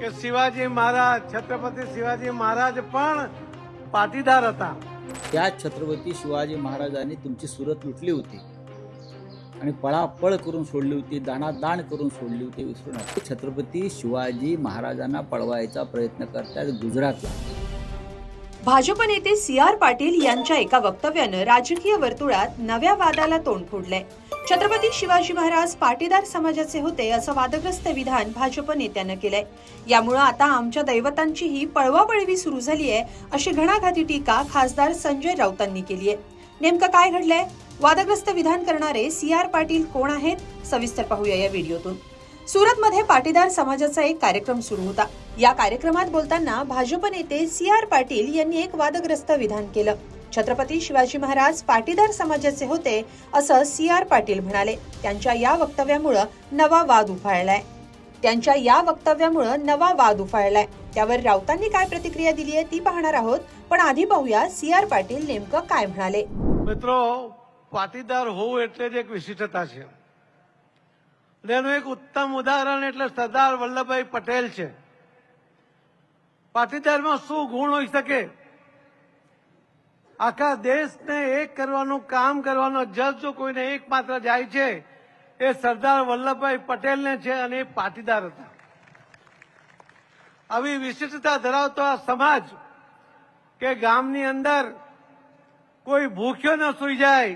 કે શિવાજી મહારાજ છત્રપતિ શિવાજી મહારાજ પણ પાટીદાર હતા. त्या छत्रपती शिवाजी महाराजांनी तुमची सुरत लुटली होती आणि पळापळ करून सोडली होती, दाणादाण करून सोडली होती. विसरू नका. छत्रपती शिवाजी महाराजांना पळवायचा प्रयत्न करतात गुजरातला. भाजप नेते सी.आर. पाटील यांच्या एका वक्तव्यानं राजकीय वर्तुळात नव्या वादाला तोंड फोडलंय. छत्रपती शिवाजी महाराज पाटीदार समाजाचे होते असं वादग्रस्त विधान भाजप नेत्यानं केलंय. यामुळे आता आमच्या दैवतांचीही पळवापळवी सुरू झाली आहे अशी घणाघाती टीका खासदार संजय राऊतांनी केली आहे. नेमकं काय घडलंय? वादग्रस्त विधान करणारे सी.आर. पाटील कोण आहेत? सविस्तर पाहूया या व्हिडिओतून. सुरतमध्ये पाटीदार समाजाचा एक कार्यक्रम सुरू होता. या कार्यक्रमात बोलताना भाजप नेते सी.आर. पाटील यांनी एक वादग्रस्त विधान केलं. छत्रपती शिवाजी महाराज पाटीदार समाजाचे होते असं सी.आर. पाटील म्हणाले. त्यांच्या या वक्तव्यामुळे नवा वाद उफाळलाय. त्यावर राऊतांनी काय प्रतिक्रिया दिली आहे ती पाहणार आहोत. पण आधी पाहूया सी.आर. पाटील नेमकं काय म्हणाले. મિત્રો પાટીદાર હોવું એટલે જ એક વિશિષ્ટતા છે. એનું એક ઉત્તમ ઉદાહરણ એટલે સરદાર વલ્લભભાઈ પટેલ છે. પાટીદારમાં શું ગુણ હોઈ શકે? આખા દેશને એક કરવાનું કામ કરવાનો જજ જો કોઈને એકમાત્ર જાય છે એ સરદાર વલ્લભભાઈ પટેલને છે અને એ પાટીદાર હતા. આવી વિશિષ્ટતા ધરાવતો આ સમાજ કે ગામની અંદર કોઈ ભૂખ્યો ન સૂઈ જાય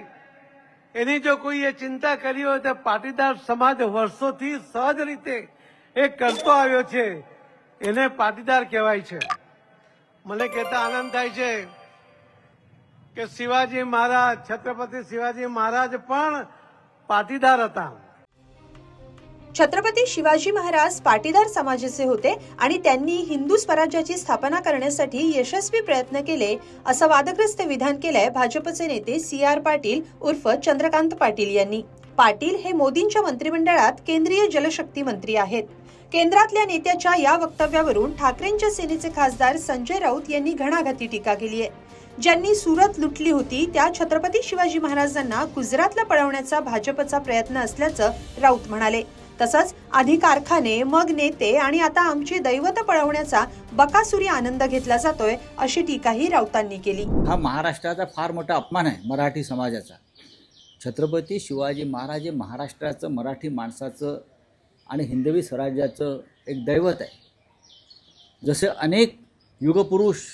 એની જો કોઈએ ચિંતા કરી હોય તો પાટીદાર સમાજ વર્ષોથી સહજ રીતે એ કરતો આવ્યો છે. એને પાટીદાર કહેવાય છે. મને કહેતા આનંદ થાય છે કે શિવાજી મહારાજ છત્રપતિ શિવાજી મહારાજ પણ પાટીદાર હતા. छत्रपती शिवाजी महाराज पाटीदार समाजाचे होते आणि त्यांनी हिंदू स्वराज्याची स्थापना करण्यासाठी यशस्वी प्रयत्न केले असं वादग्रस्त विधान केलंय भाजपचे नेते सी.आर. पाटील उर्फ चंद्रकांत पाटील यांनी. पाटील हे मोदींच्या मंत्रिमंडळात केंद्रीय जलशक्ती मंत्री आहेत. केंद्रातल्या नेत्याच्या या वक्तव्यावरून ठाकरेंच्या सेनेचे खासदार संजय राऊत यांनी घणाघाती टीका केली आहे. ज्यांनी सुरत लुटली होती त्या छत्रपती शिवाजी महाराजांना गुजरातला पळवण्याचा भाजपचा प्रयत्न असल्याचं राऊत म्हणाले. तसंच आधी कारखाने, मग नेते आणि आता आमची दैवत पळवण्याचा बकासुरी आनंद घेतला जातोय अशी टीकाही राऊतांनी केली. हा महाराष्ट्राचा फार मोठा अपमान आहे मराठी समाजाचा. छत्रपती शिवाजी महाराज हे महाराष्ट्राचं, मराठी माणसाचं आणि हिंदवी स्वराज्याचं एक दैवत आहे. जसे अनेक युगपुरुष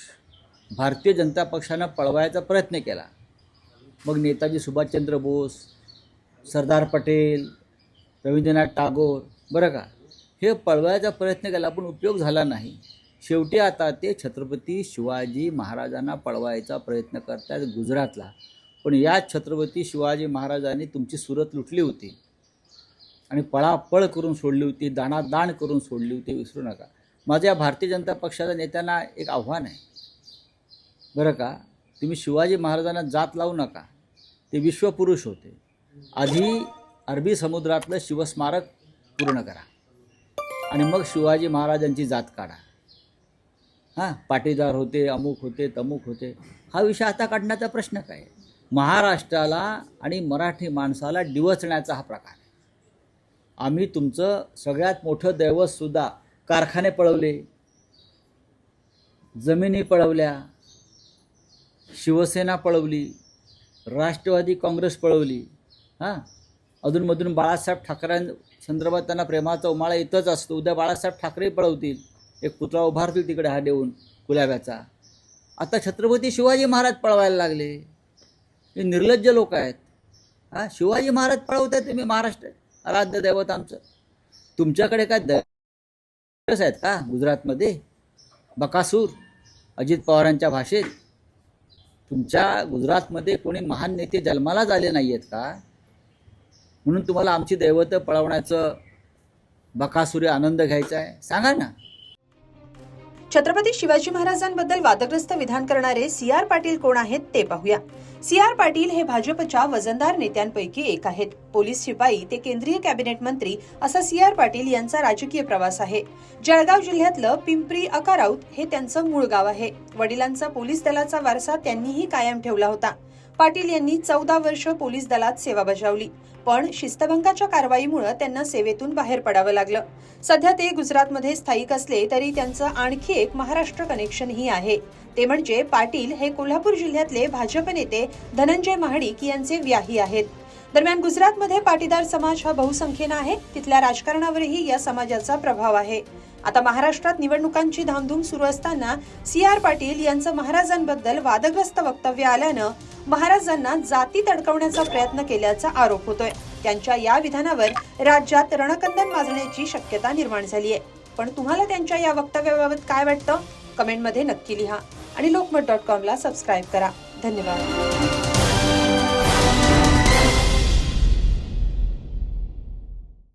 भारतीय जनता पक्षानं पळवायचा प्रयत्न केला. मग नेताजी सुभाषचंद्र बोस, सरदार पटेल, रवींद्रनाथ टागोर, बरं का, हे पळवायचा प्रयत्न केला पण उपयोग झाला नाही. शेवटी आता ते छत्रपती शिवाजी महाराजांना पळवायचा प्रयत्न करतात गुजरातला. पण या छत्रपती शिवाजी महाराजांनी तुमची सुरत लुटली होती आणि पळापळ करून सोडली होती, दाणादाण करून सोडली होती. विसरू नका. माझ्या भारतीय जनता पक्षाच्या नेत्यांना एक आव्हान आहे, बरं का, तुम्ही शिवाजी महाराजांना जात लावू नका. ते विश्वपुरुष होते. आधी अरबी समुद्रातलं शिवस्मारक पूर्ण करा आणि मग शिवाजी महाराजांची जात काढा. हां, पाटीदार होते, अमुक होते, तमुक होते, हा विषय आता काढण्याचा प्रश्न काय? महाराष्ट्राला आणि मराठी माणसाला डिवचण्याचा हा प्रकार आहे. आम्ही तुमचं सगळ्यात मोठं दैवतसुद्धा कारखाने पळवले, जमिनी पळवल्या, शिवसेना पळवली, राष्ट्रवादी काँग्रेस पळवली. हां, अधूनमधून बाळासाहेब ठाकरेंसंदर्भात त्यांना प्रेमाचा उमाळा येतच असतो. उद्या बाळासाहेब ठाकरे पळवतील, एक पुतळा उभारतील तिकडे हा देऊन कुलाब्याचा. आता छत्रपती शिवाजी महाराज पळवायला लागले. हे निर्लज्ज लोक आहेत. हां, शिवाजी महाराज पळवतात तुम्ही, महाराष्ट्र आराध्य दैवत आमचं. तुमच्याकडे काय दैवत आहेत का गुजरातमध्ये? बकासूर, अजित पवारांच्या भाषेत. तुमच्या गुजरातमध्ये कोणी महान नेते जन्माला आले नाही आहेत का? म्हणून तुम्हाला आमची दैवत पळवण्याचं बकासुरी आनंद घ्यायचा आहे? सांगा ना. छत्रपती शिवाजी महाराजांबद्दल वादग्रस्त विधान करणारे सी.आर. पाटील कोण आहेत ते पाहूया. सी.आर. पाटील हे भाजपच्या वजनदार नेत्यांपैकी एक आहेत. पोलीस शिपाई ते केंद्रीय कॅबिनेट मंत्री असा सी.आर. पाटील यांचा राजकीय प्रवास आहे. जळगाव जिल्ह्यातलं पिंपरी अकाराऊत हे त्यांचं मूळ गाव आहे. वडिलांचा पोलीस दलाचा वारसा त्यांनीही कायम ठेवला होता. पाटील यांनी 14 वर्ष पोलीस दलात सेवा बजावली. पण शिस्तभंगाच्या कारवाईमुळे त्यांना सेवेतून बाहेर पडावं लागलं. सध्या ते गुजरातमध्ये स्थायिक असले तरी त्यांचं आणखी एक महाराष्ट्र कनेक्शनही आहे. ते म्हणजे पाटील हे कोल्हापूर जिल्ह्यातले भाजप नेते धनंजय महाडिक यांचे व्याही आहेत. दरम्यान गुजरातमध्ये पाटीदार समाज हा बहुसंख्येनं आहे. तिथल्या राजकारणावरही या समाजाचा प्रभाव आहे. आता महाराष्ट्रात निवडणुकांची धामधूम सुरू असताना CR पाटील यांचं महाराजांबद्दल वादग्रस्त वक्तव्य आल्यानं महाराजांना जाती तडकवण्याचा प्रयत्न केल्याचा आरोप होतोय. त्यांच्या या विधानावर राज्यात रणकंदन माजण्याची शक्यता निर्माण झाली आहे. पण तुम्हाला त्यांच्या या वक्तव्याबाबत काय वाटतं? कमेंटमध्ये नक्की लिहा आणि lokmat.com ला सबस्क्राईब करा. धन्यवाद.